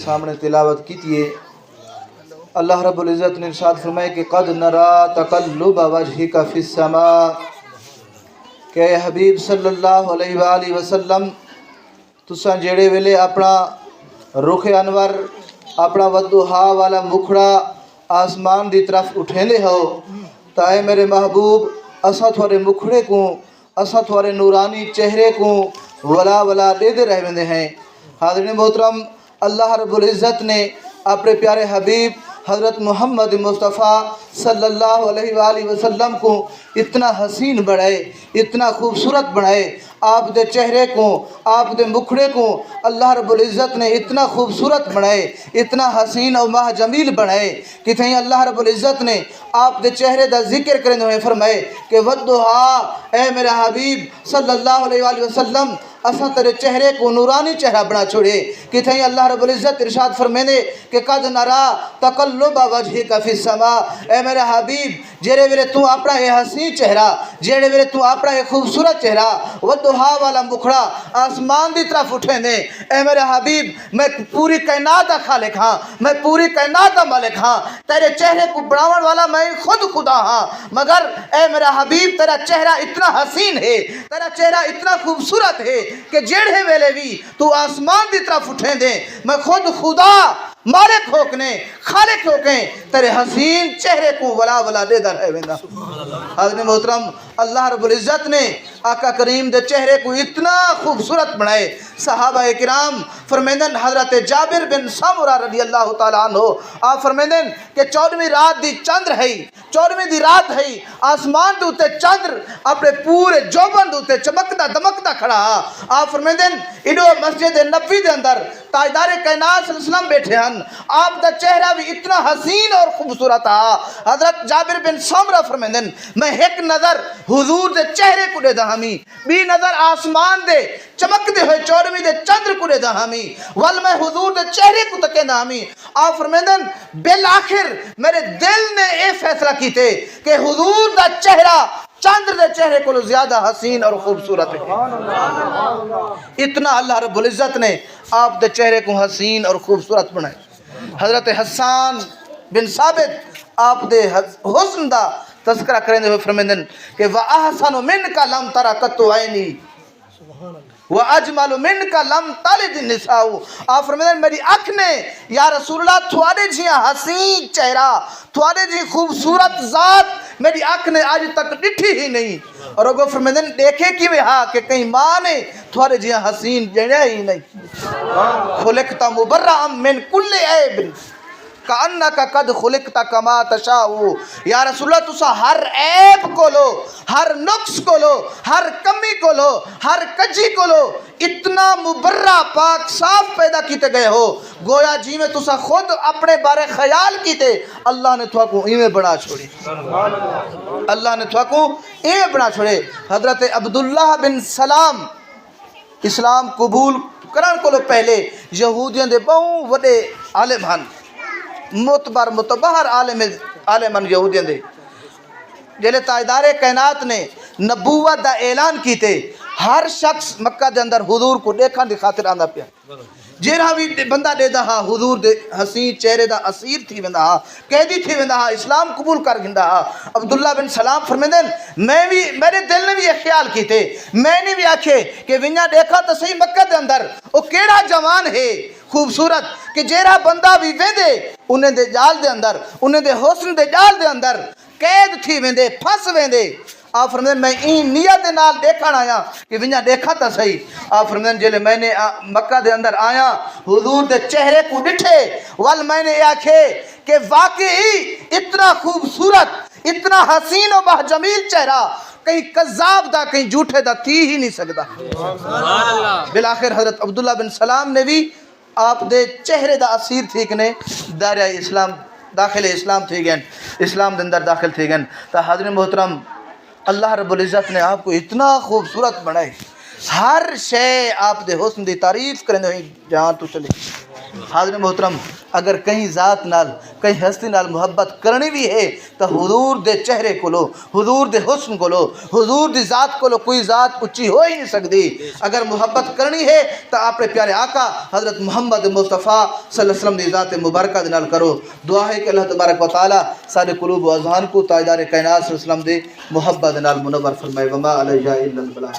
सामने तिलावत कीजिए। अल्लाह रब्बुल इज़्ज़त ने इरशाद फरमाया कि क़द नरा तक़ल्लुब वजहिका फ़िस्समा, कि हबीब सल्लल्लाहु अलैहि वसल्लम तुसां जेड़े वेले अपना रुख अनवर अपना वद्दुहा वाला मुखड़ा आसमान की तरफ उठेंदे हो, ताए मेरे महबूब असां थोड़े मुखड़े को असां थोड़े नूरानी चेहरे को वला वला देते रह वेंदे हैं। हाज़रीन मोहतरम, अल्लाह रब्बुल इज़्ज़त ने अपने प्यारे हबीब हज़रत मोहम्मद मुस्तफ़ा सल्लल्लाहु अलैहि वसल्लम को इतना हसीन बनाए, इतना खूबसूरत बनाए। आप दे चेहरे को आप दे मुखड़े को अल्लाह रब्बुल इज़्ज़त ने इतना खूबसूरत बनाए, इतना हसीन और माह जमील बनाए कि थई अल्लाह रब्बुल इज़्ज़त ने आप दे चेहरे का जिक्र करते हुए फरमाए कि वद्दुहा, ए मेरा हबीब सल्लल्लाहु अलैहि वसल्लम असा तेरे चेहरे को नूरानी चेहरा बना छोड़े कि थई अल्लाह रब्बुल इज़्ज़त इरशाद फरमाने कि क़द नरा तक़ल्लुब वजहिका फ़िस्समा, ए मेरा हबीब जेड़े वेले तू अपना ये हसीन चेहरा, जेड़े वेले तू अपना ये खूबसूरत चेहरा वद्दुहा वाला मुखड़ा आसमान की तरफ उठे ने, ए मेरा हबीब मैं पूरी कायनात का खालिक हाँ, मैं पूरी कायनात का मालिक हाँ, तेरे चेहरे को बनावन वाला मैं खुद खुदा हाँ। मगर ए मेरा हबीब तेरा चेहरा इतना हसीन है, तेरा चेहरा इतना खूबसूरत है कि जेड़े वेले भी तू आसमान की तरफ उठे दे मैं खुद खुदा मालिक होकने खालिक होके तेरे हसीन चेहरे को वला वला देदा रह वेंदा। हाज़रीन मोहतरम, अल्लाह रब्बुल इज़्ज़त ने आका करीम दे चेहरे को इतना खूबसूरत बनाए। सहाबा किराम फरमांदन, हज़रत जाबिर बिन सामुरा रज़ी अल्लाह तआला अन्हु आप फरमांदन कि 14वीं रात दी चंद्र है, 14वीं दी रात है, आसमान दे उत्ते चंद्र अपने पूरे जोबन दे उत्ते चमकदा दमकदा खड़ा। आप फरमांदन इडो मस्जिद नबवी दे अंदर ताजदार कायनात सल्लल्लाहु अलैहि वसल्लम बैठे हैं, आप दा चेहरा भी इतना हसीन और खूबसूरत था। हज़रत जाबिर बिन सामुरा फरमांदन मैं एक नज़र हुजूर दे चेहरे को देदा हमी, बी नज़र आसमान दे चमकते हुए 14वीं दे चंद्र को देदा हमी, वल मैं हुजूर दे चेहरे को तकेंदा हमी। आप फरमांदन बिल आखिर मेरे दिल ने ये फैसला कीते कि हुजूर दा चेहरा चंद्र दे चेहरे को ज्यादा हसीन और खूबसूरत है। इतना अल्लाह रब्बुल इज़्ज़त ने आप दे चेहरे को हसीन और खूबसूरत बनाए। हज़रत हसन बिन साबित आप दे हुस्न दा तज़किरा करते हुए फरमांदन कि व अहसनु मिनका लम तरा कत्तु ऐनी व अजमलु मिनका लम तलिद निसाउ। आप फरमांदन मेरी अख ने या रसूलुल्लाह थोड़े जिया हसीन चेहरा, थोड़े जी खूबसूरत ज़ात मेरी अख ने आज तक डिठी ही नहीं। और अगो फरमांदन देखे कि वे हाँ कि कहीं माँ ने थोड़े जिया हसीन जड़े ही नहीं। खुलिक़्ता मुबर्रअम मिन कुल्लि ऐब कान्नका कद खुलिक़्ता कमा तशाउ। या रसूलुल्लाह तुसा हर ऐब को लो, हर नुक्स को लो, हर कमी को लो, हर कजी को लो, इतना मुबर्रा पाक साफ पैदा कीते गए हो गोया जी में तुसा खुद अपने बारे ख्याल कीते अल्लाह ने तुहाको इवें बना छोड़ी, अल्लाह ने तुहाको इवें बना छोड़े। हज़रत अब्दुल्लाह बिन सलाम इस्लाम कबूल करन को पहले यहूदियों दे बहु वडे आलिम हन, मुतबर मुतबहर आलिमन यहूदियों दे जेले ताजदारे कायनात ने नबूवत दा ऐलान कीते हर शख्स मक्का दे अंदर हुजूर को देखण दी खातिर आंदा पिया। जेड़ा भी बंदा देदा हा हुजूर दे हसीन चेहरे दा असीर थी वेंदा हा, कैदी थी वेंदा हा, इस्लाम कबूल कर गिंदा हा। अब्दुल्ला बिन सलाम फरमांदन मैं भी मेरे दिल ने भी ये ख्याल कीते, मैंने भी आखे कि विन्या देखा तो सही मक्का दे अंदर ओ केड़ा जवान है खूबसूरत कि जेड़ा बंदा भी वेंदे उन्हें दे जाल दे अंदर, उन्हें दे हुस्न दे जाल दे अंदर कैद थी वेंदे, फंस वेंदे। आप फरमांदन मैं इन नियत दे नाल देखण आया कि विन्या देखा तो सही। आप फरमांदन जेले मैंने मक्का दे अंदर आया हुजूर दे चेहरे को दिखे वल मैंने आखे कि वाकई इतना खूबसूरत इतना हसीन और बाजमील चेहरा कहीं कज़्ज़ाब दा कहीं झूठे दा थी ही नहीं सकता। बिल आखिर हज़रत अब्दुल्ला बिन सलाम ने भी आप दे चेहरे दा असीर थी कि दायरा इस्लाम दाखिल इस्लाम थी गए, इस्लाम के अंदर दाखिल थी गए। तो हाज़रीन मोहतरम, अल्लाह रब्बुल इज़्ज़त ने आपको इतना खूबसूरत बनाए, हर शे आप दे हुस्न दी तारीफ करें जहाँ तू चले। حاضرین محترم اگر کہیں ذات نال کہیں ہستی نال محبت کرنی بھی ہے تو حضور دے چہرے کو لو، حضور دے حسن کو لو، حضور دی ذات کو لو، کوئی ذات اچھی ہو ہی نہیں سکتی۔ اگر محبت کرنی ہے تو اپنے پیارے آقا حضرت محمد مصطفیٰ صلی اللہ علیہ وسلم دی ذات مبارکہ دے نال کرو۔ دعا ہے کہ اللہ تبارک و تعالی سارے قلوب و اذہان کو تاجدار کائنات صلی اللہ علیہ وسلم دے محبت دے نال منور فرمائے۔ وما علیہ الا البلاغ۔